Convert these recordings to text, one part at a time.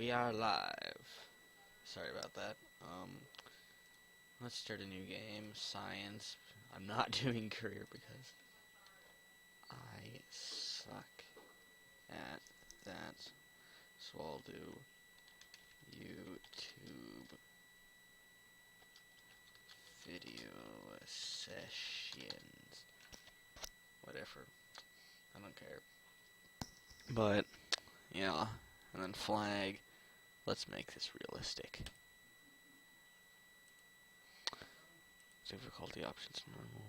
We are live. Sorry about that. Let's start a new game. Science. I'm not doing career because I suck at that. So I'll do YouTube video sessions. Whatever. I don't care. But, yeah. And then flag. Let's make this realistic. Difficulty options normal.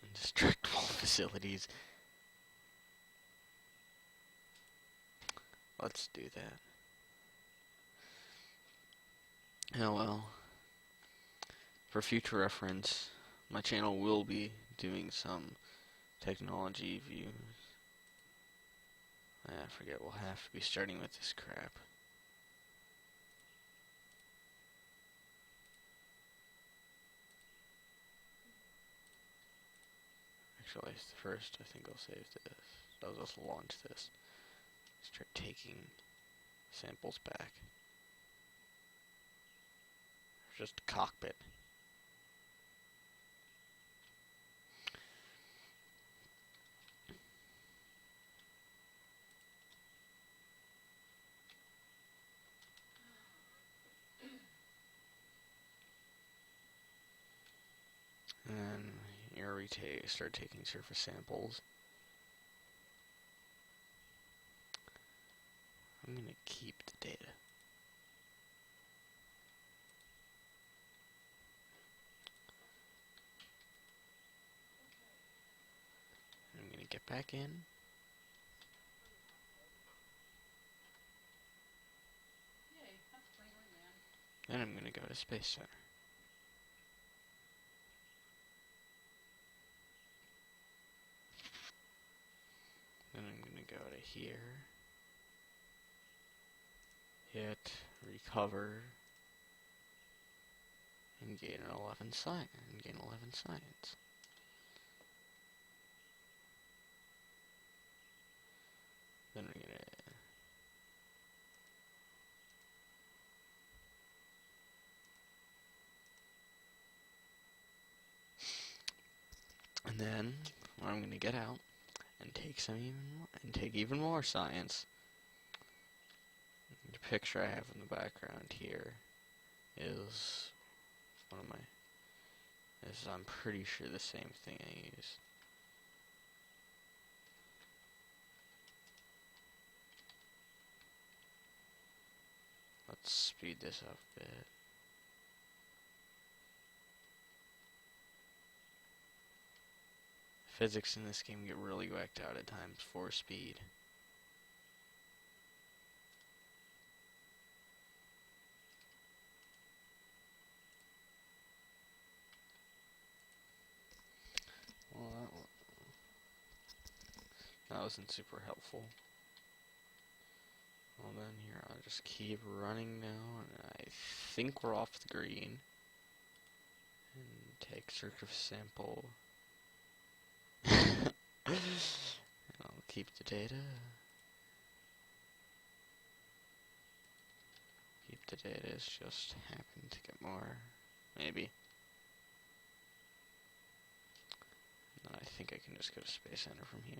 Indestructible facilities. Let's do that. Oh well. For future reference, my channel will be doing some technology views. I forget, we'll have to be starting with this crap. Actually, first I think I'll save this. I'll just launch this. Start taking samples back. Just cockpit. And then here we start taking surface samples. I'm gonna keep the data. I'm gonna get back in. Then I'm gonna go to Space Center. Then I'm gonna go to here. Hit recover and gain an 11 science. Then we're gonna and then I'm gonna get out and take even more science. The picture I have in the background here is one of my. This is, I'm pretty sure, the same thing I use. Let's speed this up a bit. Physics in this game get really whacked out at times for speed. Well, that wasn't super helpful. Well then, here, I'll just keep running now, and I think we're off the green. And take surface sample. And I'll keep the data. Keep the data, it's just happen to get more, maybe. And then I think I can just go to Space Center from here.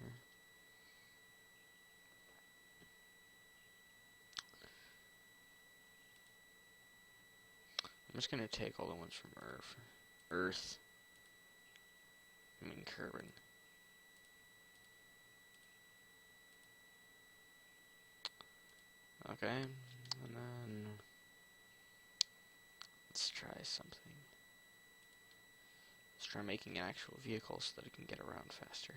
I'm just gonna take all the ones from Earth. I mean Kerbal. Okay, and then let's try something. Let's try making an actual vehicle so that it can get around faster.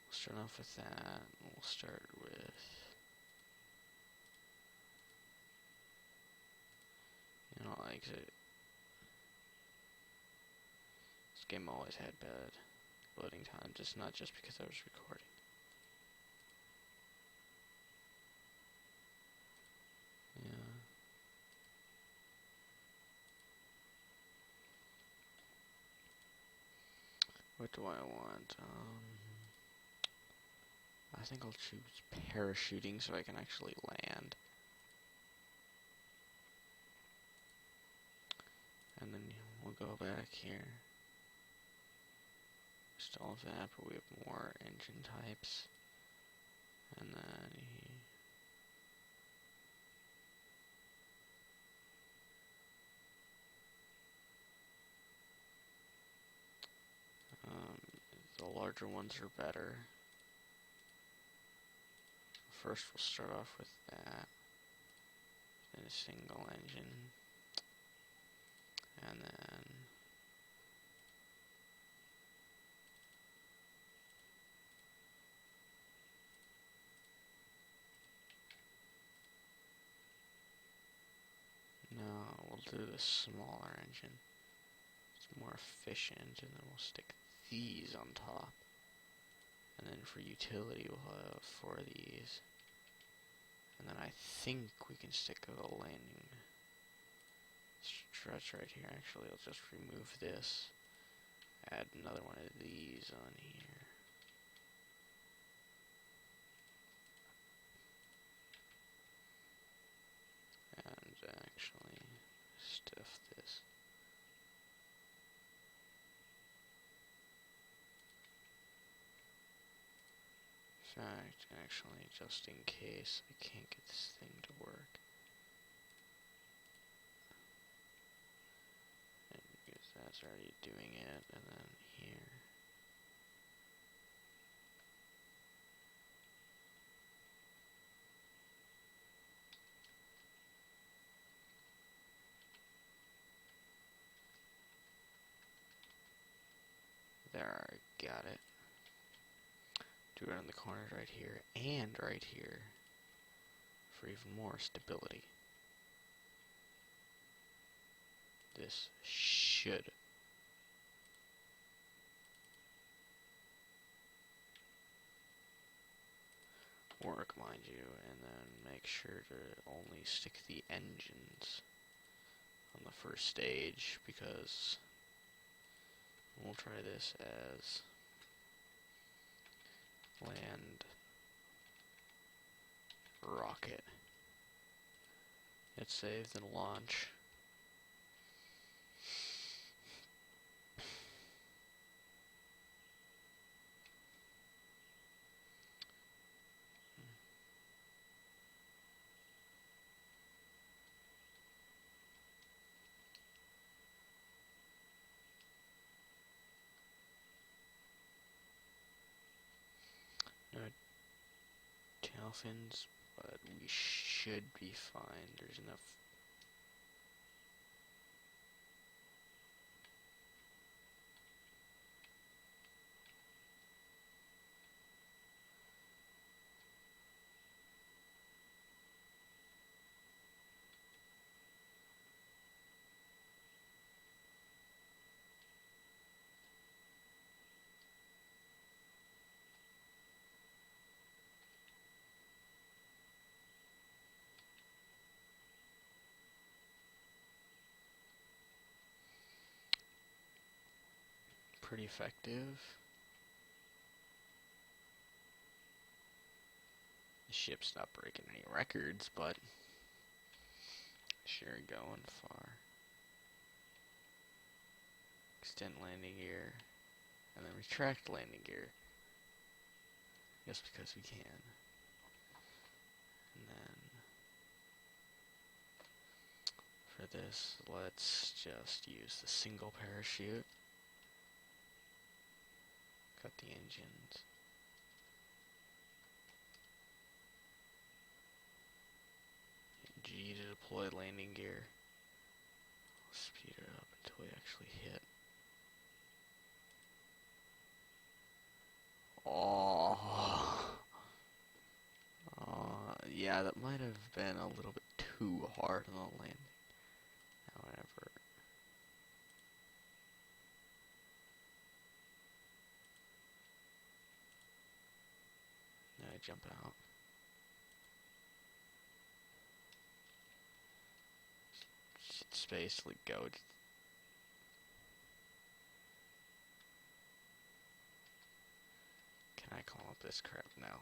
We'll start off with that. We'll start with exit. This game always had bad loading times. It's not just because I was recording. Yeah. what do I want? I think I'll choose parachuting so I can actually land. And then we'll go back here. Still have that, but we have more engine types. And then the larger ones are better. First we'll start off with that. Then a single engine. And then no, we'll do the smaller engine. It's more efficient, and then we'll stick these on top. And then for utility we'll have 4 of these. And then I think we can stick a landing stretch right here. Actually, I'll just remove this. Add another one of these on here. And actually stuff this. In fact, actually, just in case I can't get this thing to work. And because that's already doing it, and then here. There, I got it. Do it on the corners right here and right here for even more stability. This should work, mind you, and then make sure to only stick the engines on the first stage, because we'll try this as land rocket. It's saved and launch. No tail fins, but we should be fine. There's enough. Pretty effective. The ship's not breaking any records, but sure going far. Extend landing gear, and then retract landing gear. Just because we can. And then for this, let's just use the single parachute. Cut the engines. G to deploy landing gear. Speed it up until we actually hit. Yeah, that might have been a little bit too hard on the landing. However, now I jump out. Space to go. this crap now.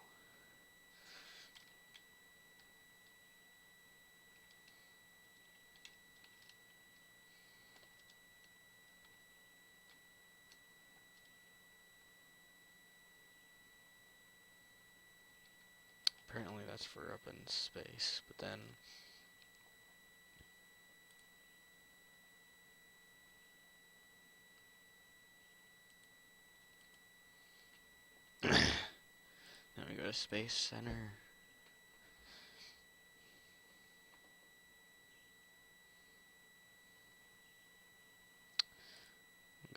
Apparently that's for up in space, but then then we go to Space Center.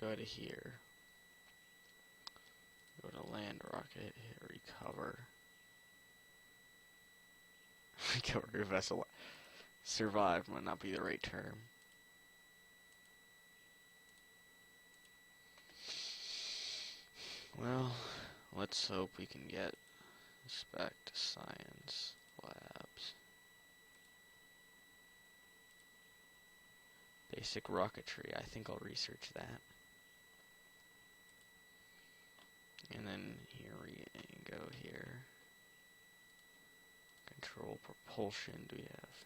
Go to here. Go to land rocket, hit recover. Recovery vessel. Survive might not be the right term. Well, let's hope we can get this back to science labs. Basic rocketry, I think I'll research that. And then here we go here. Control propulsion, do we have?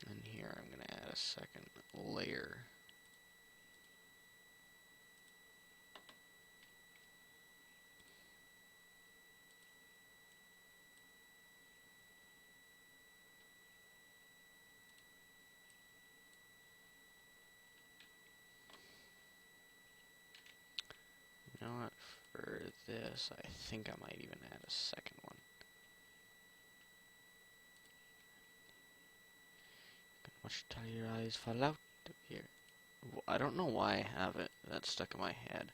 And here I'm going to add a second layer. You know what, for this, I think I might even add a second one. Watch till your eyes fall out of here. I don't know why I have it that's stuck in my head.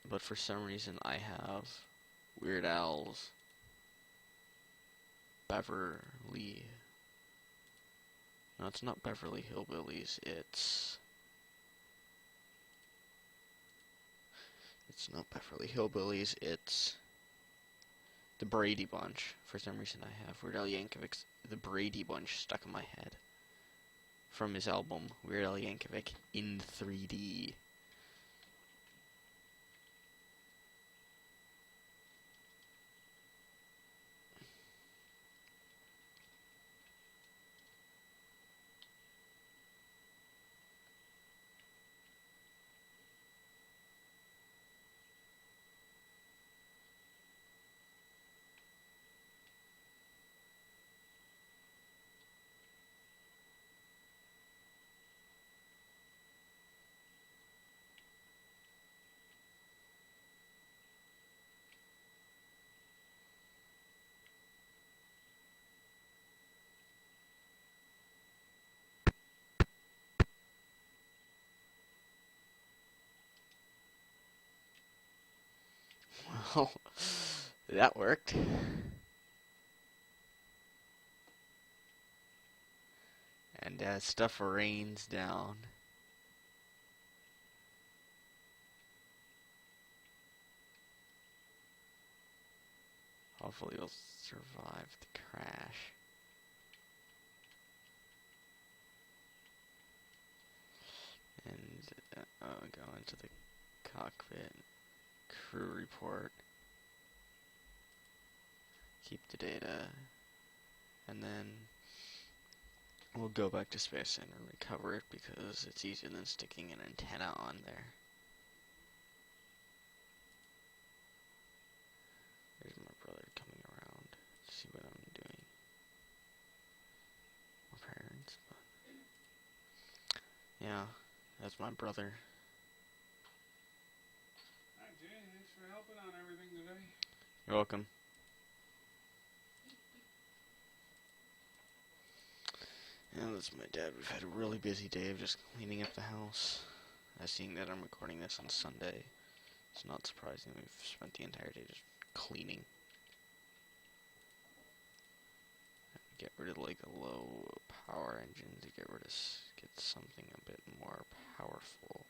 But for some reason I have Weird Al's Beverly. No, it's not Beverly Hillbillies, it's not Beverly Hillbillies, it's the Brady Bunch. For some reason I have Weird Al Yankovic's The Brady Bunch stuck in my head. From his album, Weird Al Yankovic in 3D. Well, that worked. And stuff rains down. Hopefully you'll survive the crash. And go into the cockpit. Crew report. Keep the data. And then we'll go back to Space Center and recover it because it's easier than sticking an antenna on there. There's my brother coming around to see what I'm doing. My parents, but yeah, that's my brother. Hi Jay, thanks for helping on everything today. You're welcome. And that's my dad. We've had a really busy day of just cleaning up the house. Seeing that I'm recording this on Sunday, it's not surprising we've spent the entire day just cleaning. Get rid of like a low power engine to get something a bit more powerful.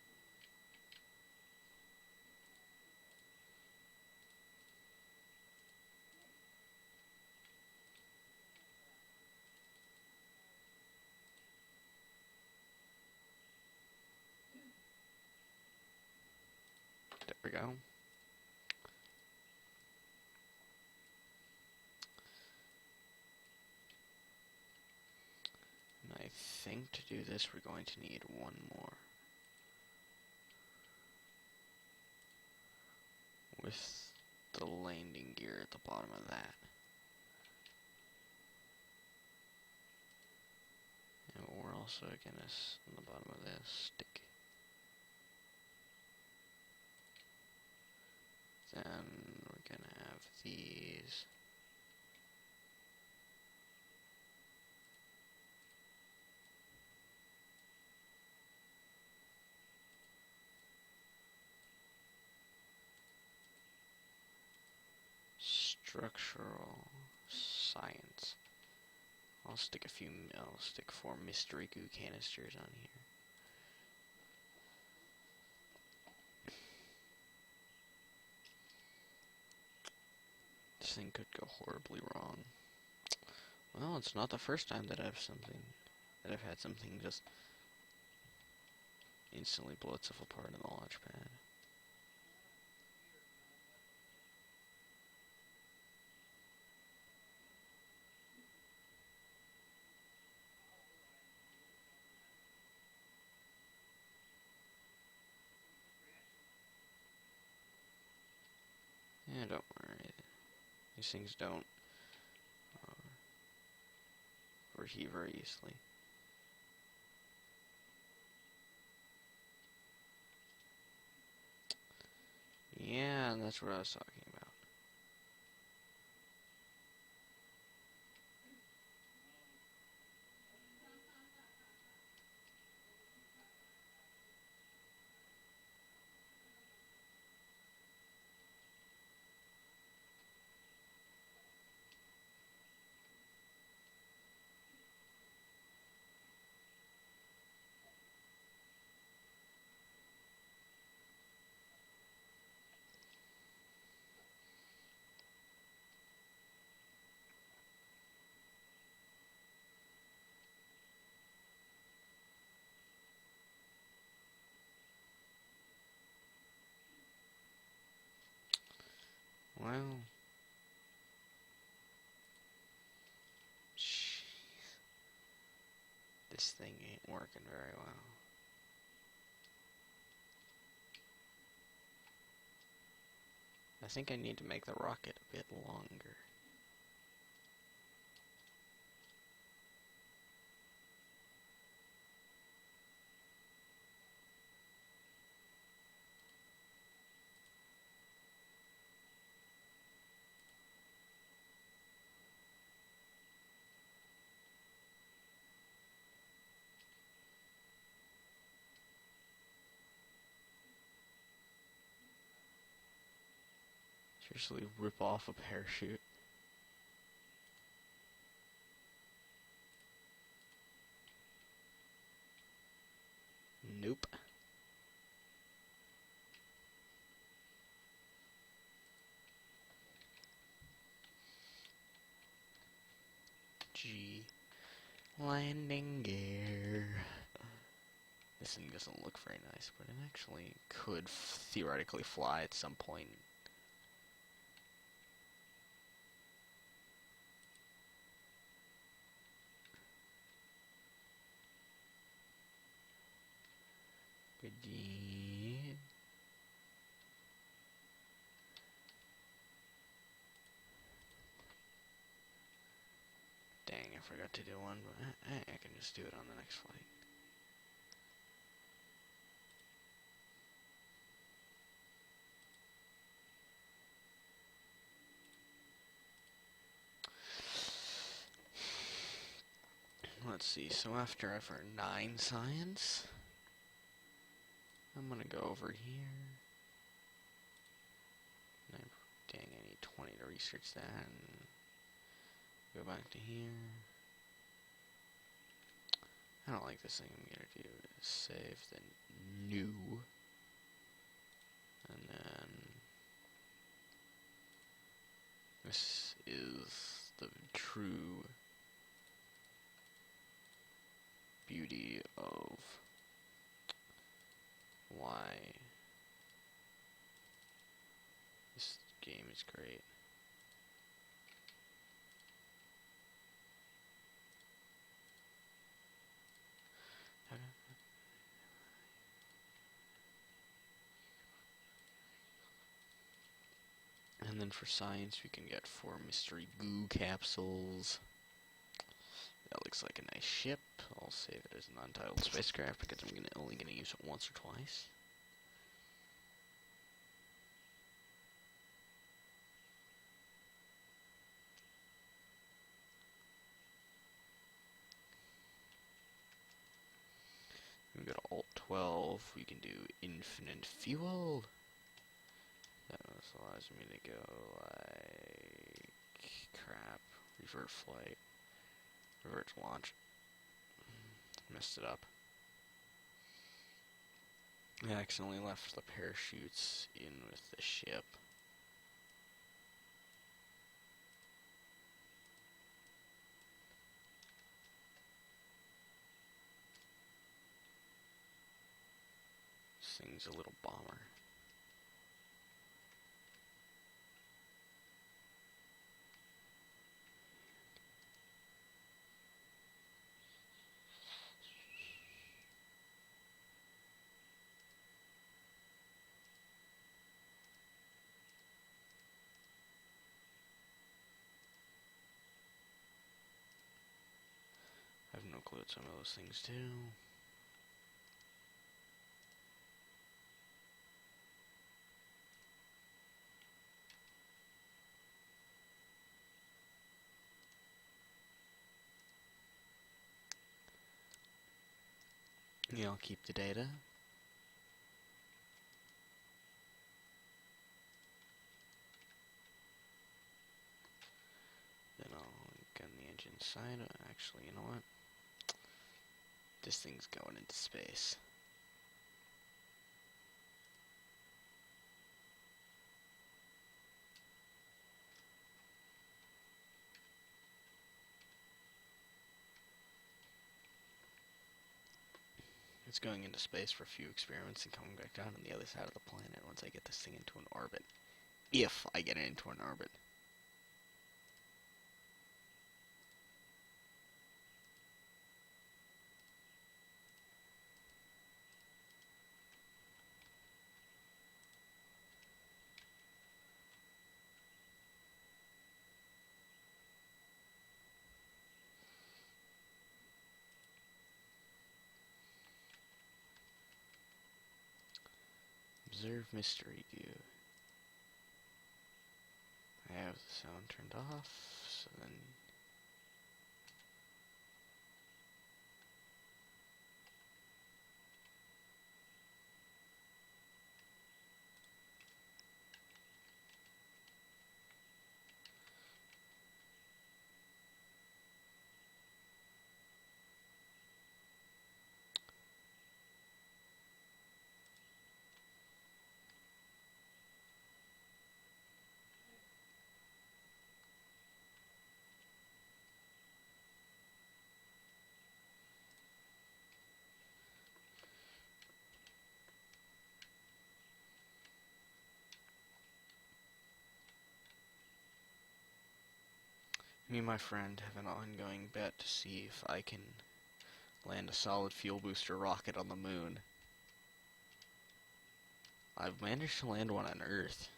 go. And I think to do this we're going to need one more. With the landing gear at the bottom of that. And we're also gonna, on the bottom of this, stick. Then we're gonna have these. Structural science. I'll stick 4 mystery goo canisters on here. This thing could go horribly wrong. Well, it's not the first time that I've had something just instantly blow itself apart in the launch pad. Yeah, don't worry. These things don't overheat very easily. Yeah, that's what I was talking about. Well, this thing ain't working very well. I think I need to make the rocket a bit longer. Seriously, rip off a parachute. Nope. G. Landing gear. This thing doesn't look very nice, but it actually could theoretically fly at some point. Dang, I forgot to do one, but I can just do it on the next flight. Let's see, so after I've earned 9 science, I'm gonna go over here. Dang, I need 20 to research that, and go back to here. I don't like this thing. I'm gonna do is save the new, and then this is the true beauty of why game is great. And then for science, we can get 4 mystery goo capsules. That looks like a nice ship. I'll save it as an untitled spacecraft because I'm only gonna use it once or twice. We go to Alt 12. We can do infinite fuel. That allows me to go like crap. Revert flight. Revert launch. Messed it up. I accidentally left the parachutes in with the ship. This thing's a little bomber. I have no clue what some of those things do. Yeah, I'll keep the data. Then I'll get on the engine side. Actually, you know what? This thing's going into space. It's going into space for a few experiments and coming back down on the other side of the planet once I get this thing into an orbit. If I get it into an orbit. Observe mystery view. I have the sound turned off, so then... Me and my friend have an ongoing bet to see if I can land a solid fuel booster rocket on the moon. I've managed to land one on Earth.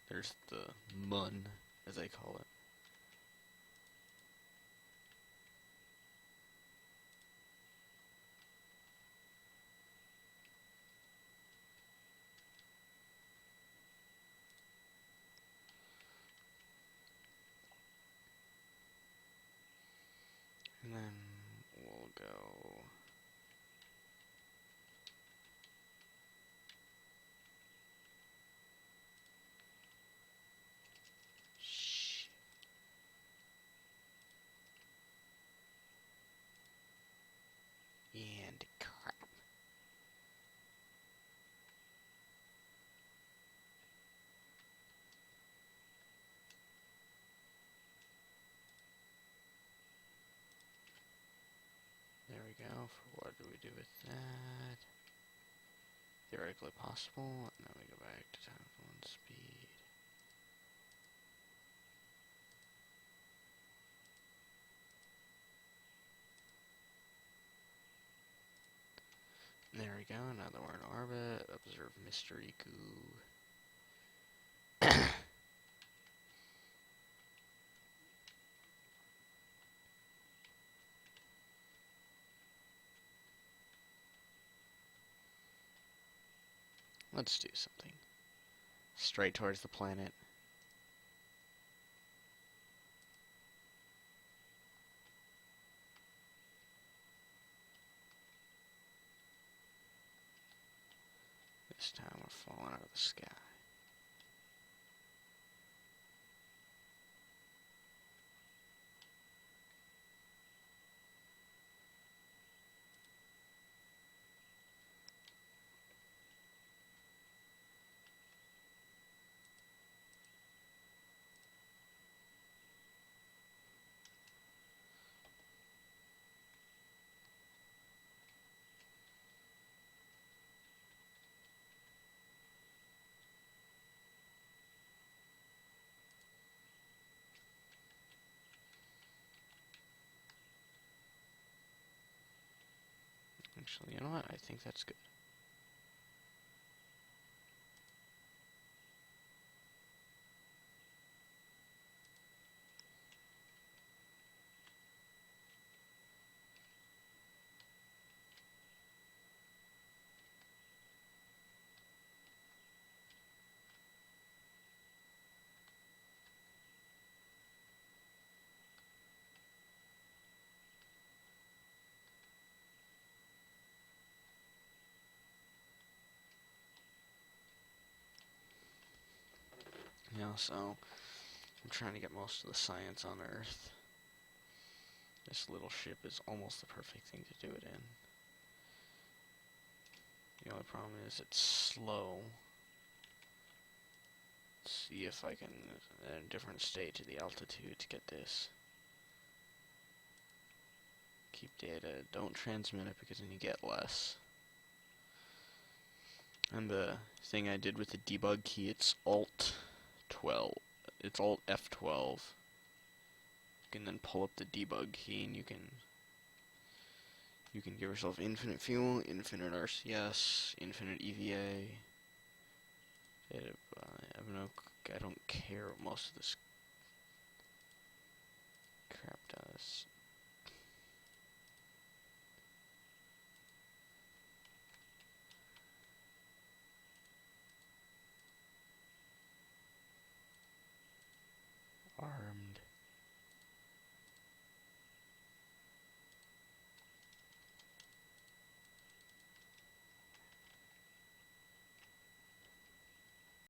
There's the mun, as they call it. And then we'll go... Shh. And crap. There we go. For what do we do with that? Theoretically possible. And then we go back to time speed. There we go, now that we're in orbit, observe mystery goo. Let's do something. Straight towards the planet. This time we're falling out of the sky. Actually, you know what? I think that's good. Yeah, so I'm trying to get most of the science on Earth. This little ship is almost the perfect thing to do it in. The only problem is it's slow. Let's see if I can, at a different stage of the altitude, to get this. Keep data. Don't transmit it because then you get less. And the thing I did with the debug key, it's Alt 12. It's Alt F12. You can then pull up the debug key and you can give yourself infinite fuel, infinite RCS, infinite EVA. I don't care what most of this crap does.